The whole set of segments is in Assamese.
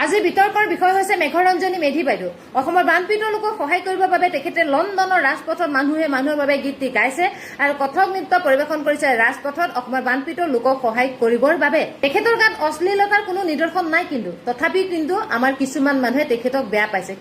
আজি বিতৰ্কৰ বিষয় হৈছে মেঘৰঞ্জনী মেধি বাইদেউ। অসমৰ বানপীড়িত লোকক সহায় কৰিবৰ বাবে তেখেতে লণ্ডনৰ ৰাজপথত মানুহৰ বাবে গীত গাইছে আৰু কথক নৃত্য পৰিৱেশন কৰিছে ৰাজপথত অসমৰ বানপীড়িত লোকক সহায় কৰিবৰ বাবে। তেখেতৰ গাত অশ্লীলতাৰ কোনো নিদৰ্শন নাই, তথাপি কিন্তু আমাৰ কিছুমান মানুহে তেখেতক বেয়া পাইছে।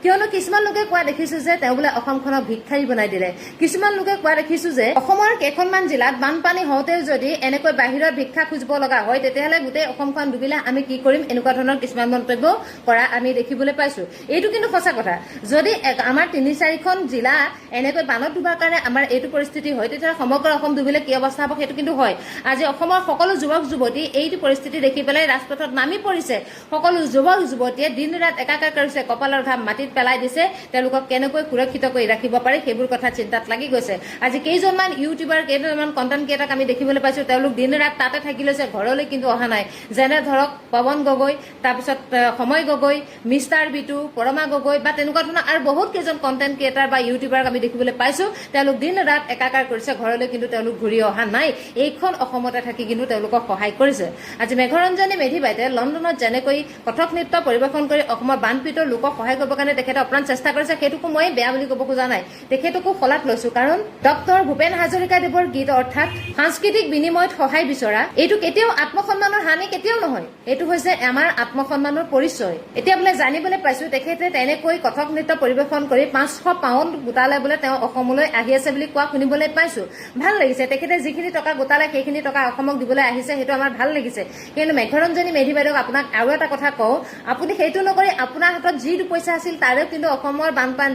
কিয়নো কিছুমান লোকে কোৱা দেখিছো যে তেওঁ বোলে অসমখনক ভিক্ষাৰী বনাই দিলে। কিছুমান লোকে কোৱা দেখিছো যে অসমৰ কেইখনমান জিলাত বানপানী হওঁতেও যদি এনেকৈ বাহিৰত ভিক্ষা খুজিব লগা হয় তেতিয়াহ'লে গোটেই অসমখন ডুবিলে আমি কি কৰিম, এনেকুৱা ধৰণৰ কিছুমান মন্তব্য কৰা আমি দেখিবলৈ পাইছো। এইটো কিন্তু সঁচা কথা। যদি আমাৰ ৩-৪খন জিলা এনেকৈ বানত ডুবাৰ কাৰণে আমাৰ এইটো পৰিস্থিতি হয় তেতিয়াহ'লে সমগ্ৰ অসম ডুবিলে কি অৱস্থা হ'ব সেইটো কিন্তু হয়। আজি অসমৰ সকলো যুৱক যুৱতী এইটো পৰিস্থিতি দেখি পেলাই ৰাজপথত নামি পৰিছে। সকলো যুৱক যুৱতীয়ে দিন ৰাত একাকাৰ কৰিছে, কপালৰ ঘাম মাটিত পেলাই দিছে। তেওঁলোকক কেনেকৈ সুৰক্ষিত কৰি ৰাখিব পাৰে সেইবোৰ কথা চিন্তাত লাগি গৈছে। আজি কেইজনমান ইউটিউবাৰ, কেইজনমান কণ্টেণ্ট ক্ৰিয়েটৰক আমি দেখিবলৈ পাইছো তেওঁলোক দিন ৰাত তাতে থাকি লৈছে, ঘৰলৈ কিন্তু অহা নাই। যেনে ধৰক পৱন গগৈ, তাৰপিছত সময় গগৈ, মিষ্টাৰ বিটু, পৰমা গগৈ বা তেনেকুৱা ধৰণৰ আৰু বহুত কেইজন কণ্টেণ্ট ক্ৰিয়েটাৰ বা ইউটিউবাৰক আমি দেখিবলৈ পাইছো। তেওঁলোক দিন ৰাত একাকাৰ কৰিছে, ঘৰলৈ কিন্তু তেওঁলোক ঘূৰি অহা নাই। এইখন অসমতে থাকি কিন্তু তেওঁলোকক সহায় কৰিছে। আজি মেঘৰঞ্জনী মেধি বাইদেৱে লণ্ডনত যেনেকৈ কথক নৃত্য পৰিৱেশন কৰি অসমৰ বানপীড়িত লোকক সহায় কৰিবৰ কাৰণে তেখেতে অপ্ৰাণ চেষ্টা কৰিছে, সেইটোকো মই বেয়া বুলি ক'ব খোজা নাই। তেখেতকো শলাগ লৈছো, কাৰণ ডক্টৰ ভূপেন হাজৰিকাদেৱৰ গীত অৰ্থাৎ সাংস্কৃতিক বিনিময়ত সহায় বিচৰা এইটো কেতিয়াও আত্মসন্মানৰ হানি কেতিয়াও নহয়। এইটো হৈছে আমাৰ আত্মসন্মানৰ পৰিচয়। এতিয়া বোলে জানিবলৈ পাইছো তেখেতে তেনেকৈ কথক নৃত্য পৰিৱেশন কৰি 500 পাউণ্ড গোটালে বোলে তেওঁ অসমলৈ আহি আছে বুলি কোৱা শুনিবলৈ পাইছো। ভাল লাগিছে। তেখেতে যিখিনি টকা গোটালে সেইখিনি টকা অসমক দিবলৈ আহিছে, সেইটো আমাৰ ভাল লাগিছে। কিন্তু মেঘৰঞ্জনী মেধি বাইদেউক আপোনাক আৰু এটা কথা কওঁ, আপুনি সেইটো নকৰি আপোনাৰ হাতত যি পইচা আছিল তাৰেও কিন্তু অসমৰ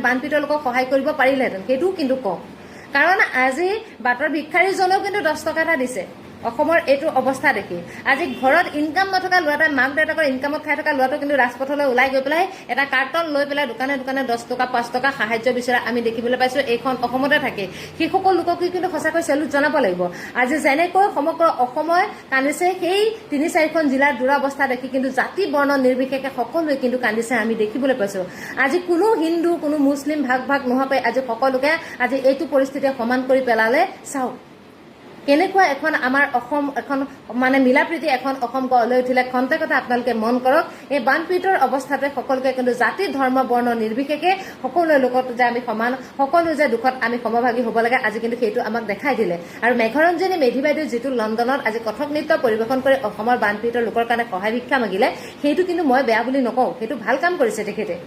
বানপীড়িত লোকক সহায় কৰিব পাৰিলেহেঁতেন, সেইটোও কিন্তু কওঁ। কাৰণ আজি বাটৰ ভিক্ষাৰীজনেও কিন্তু 10 টকা এটা দিছে অসমৰ এইটো অৱস্থা দেখি। আজি ঘৰত ইনকাম নথকা ল'ৰাটোৱে, মাক দেউতাকৰ ইনকামত খাই থকা ল'ৰাটো কিন্তু ৰাজপথলৈ ওলাই গৈ পেলাই এটা কাৰ্টন লৈ পেলাই দোকানে দোকানে 10 টকা 5 টকা সাহায্য বিচৰা আমি দেখিবলৈ পাইছো। এইখন অসমতে থাকে। সেইসকল লোকক কিন্তু সঁচাকৈ চেলুট জনাব লাগিব। আজি যেনেকৈ সমগ্ৰ অসমে কান্দিছে, সেই 3-4খন জিলাৰ দুৰৱস্থা দেখি কিন্তু জাতি বৰ্ণ নিৰ্বিশেষে সকলোৱে কিন্তু কান্দিছে আমি দেখিবলৈ পাইছো। আজি কোনো হিন্দু কোনো মুছলিম ভাগ নোহোৱাকৈ আজি সকলোকে আজি এইটো পৰিস্থিতিয়ে সমান কৰি পেলালে। চাওক কেনেকুৱা এখন আমাৰ অসম, এখন মানে মিলাপ্ৰীতি এখন অসম গঢ় লৈ উঠিলে। খন্তেকতে আপোনালোকে মন কৰক, এই বানপীড়িতৰ অৱস্থাতে সকলোকে কিন্তু জাতি ধৰ্ম বৰ্ণ নিৰ্বিশেষে সকলো লোকত যে আমি সমান, সকলো যে দুখত আমি সমভাগী হ'ব লাগে, আজি কিন্তু সেইটো আমাক দেখাই দিলে। আৰু মেঘৰঞ্জনী মেধি বাইদেউ যিটো লণ্ডনত আজি কথক নৃত্য পৰিৱেশন কৰি অসমৰ বানপীড়িত লোকৰ কাৰণে সহায় ভিক্ষা মাগিলে, সেইটো কিন্তু মই বেয়া বুলি নকওঁ। সেইটো ভাল কাম কৰিছে তেখেতে।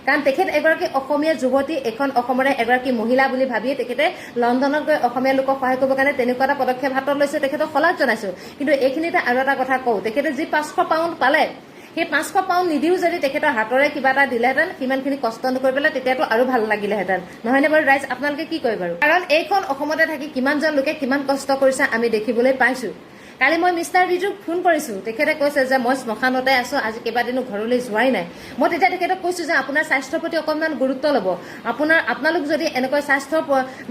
কাৰণ তেখেত এগৰাকী অসমীয়া যুৱতী, এখন অসমৰে এগৰাকী মহিলা বুলি ভাবিয়ে তেখেতে লণ্ডনত গৈ অসমীয়া লোকক সহায় কৰিবৰ কাৰণে তেনেকুৱা এটা পদক্ষেপ হাতত লৈছে, তেখেতক শলাগ জনাইছো। কিন্তু এইখিনিতে আৰু এটা কথা কওঁ, তেখেতে যি 500 পাউণ্ড পালে, সেই 500 পাউণ্ড নিদিও যদি তেখেতৰ হাতৰে কিবা এটা দিলেহেঁতেন, সিমানখিনি কষ্ট নকৰি পেলাই তেতিয়াতো আৰু ভাল লাগিলেহেঁতেন। নহয়নে বাৰু ৰাইজ, আপোনালোকে কি কয় বাৰু? কাৰণ এইখন অসমতে থাকি কিমানজন লোকে কিমান কষ্ট কৰিছে আমি দেখিবলৈ পাইছো। কালি মই মিষ্টাৰ বিটুক ফোন কৰিছো, তেখেতে কৈছে যে মই শ্মশানতে আছো, আজি কেইবাদিনো ঘৰলৈ যোৱাই নাই। মই তেতিয়া তেখেতক কৈছো যে আপোনাৰ স্বাস্থ্যৰ প্ৰতি অকণমান গুৰুত্ব ল'ব। আপোনালোক যদি এনেকৈ স্বাস্থ্য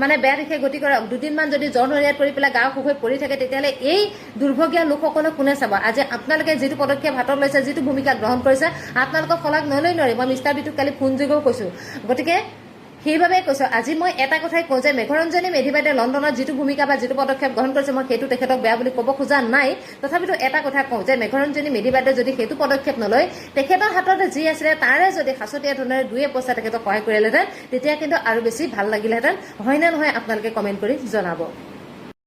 মানে বেয়া দিশে গতি কৰে, দুদিনমান যদি জ্বৰ নৰিয়াত পৰি পেলাই গা অসুখ হৈ পৰি থাকে, তেতিয়াহ'লে এই দুৰ্ভগীয়া লোকসকলক কোনে চাব? আজি আপোনালোকে যিটো পদক্ষেপ হাতত লৈছে, যিটো ভূমিকা গ্ৰহণ কৰিছে, আপোনালোকক শলাগ নলৈ নোৱাৰি। মই মিষ্টাৰ বিটুক কালি ফোন যোগেও কৈছো। গতিকে সেইবাবে কৈছো, আজি মই এটা কথাই কওঁ যে মেঘৰঞ্জনী মেধি বাইদেৱে লণ্ডনত যিটো ভূমিকা বা যিটো পদক্ষেপ গ্ৰহণ কৰিছে, মই সেইটো তেখেতক বেয়া বুলি ক'ব খোজা নাই। তথাপিতো এটা কথা কওঁ যে মেঘৰঞ্জনী মেধি বাইদেৱে যদি সেইটো পদক্ষেপ নলয়, তেখেতৰ হাততে যি আছিলে তাৰে যদি সাঁচতীয়া ধৰণেৰে 2 পইচা তেখেতক সহায় কৰিলেহেঁতেন, তেতিয়া কিন্তু আৰু বেছি ভাল লাগিলেহেঁতেন। হয় নে নহয় আপোনালোকে কমেণ্ট কৰি জনাব।